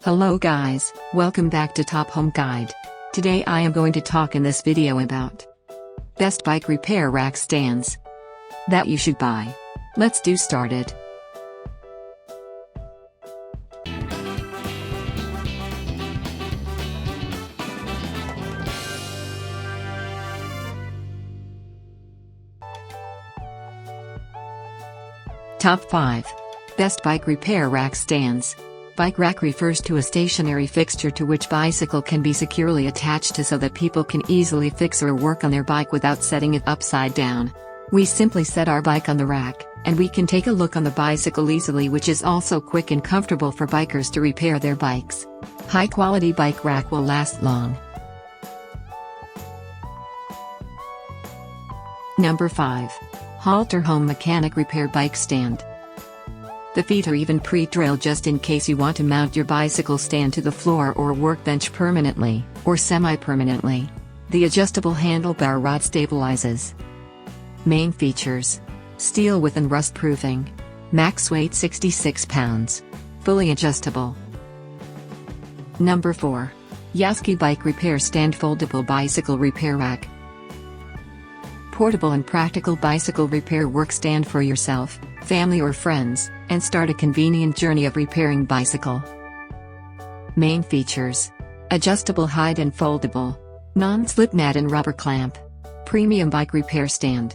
Hello guys, welcome back to Top Home Guide. Today I am going to talk in this video about best bike repair rack stands that you should buy. Let's do started. Top 5. Best bike repair rack stands. Bike rack refers to a stationary fixture to which bicycle can be securely attached to so that people can easily fix or work on their bike without setting it upside down. We simply set our bike on the rack, and we can take a look on the bicycle easily, which is also quick and comfortable for bikers to repair their bikes. High quality bike rack will last long. Number 5. Halter Home Mechanic Repair Bike Stand. The feet are even pre-drilled just in case you want to mount your bicycle stand to the floor or workbench permanently, or semi-permanently. The adjustable handlebar rod stabilizes. Main features: steel width and rust proofing. Max weight 66 pounds. Fully adjustable. Number 4. Yaski Bike Repair Stand Foldable Bicycle Repair Rack. Portable and practical bicycle repair work stand for yourself, family or friends, and start a convenient journey of repairing bicycle. Main features: adjustable height and foldable, non-slip mat and rubber clamp. Premium bike repair stand.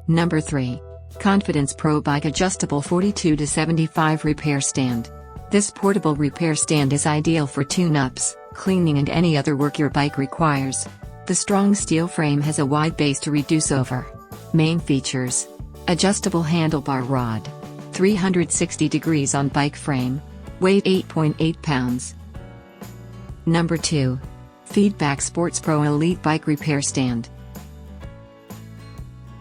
Number 3. Confidence Pro Bike Adjustable 42 to 75 Repair Stand. This portable repair stand is ideal for tune-ups, cleaning and any other work your bike requires. The strong steel frame has a wide base to reduce over. Main features: adjustable handlebar rod, 360 degrees on bike frame, weight 8.8 pounds. Number 2. Feedback Sports Pro Elite Bike Repair Stand.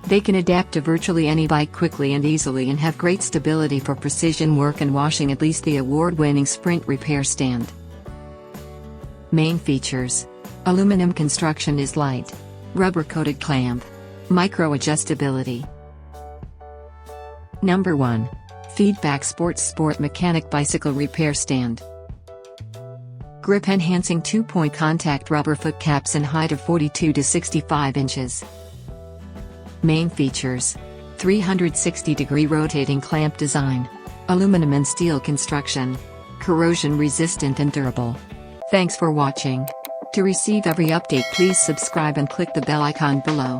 They can adapt to virtually any bike quickly and easily and have great stability for precision work and washing, at least the award-winning Sprint Repair Stand. Main features: aluminum construction is light, rubber-coated clamp, micro-adjustability. Number 1. Feedback Sports Sport Mechanic Bicycle Repair Stand. Grip enhancing 2-point contact rubber foot caps and height of 42 to 65 inches. Main features: 360-degree rotating clamp design, aluminum and steel construction, corrosion resistant and durable. Thanks for watching. To receive every update, please subscribe and click the bell icon below.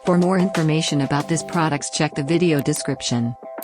For more information about this products, check the video description.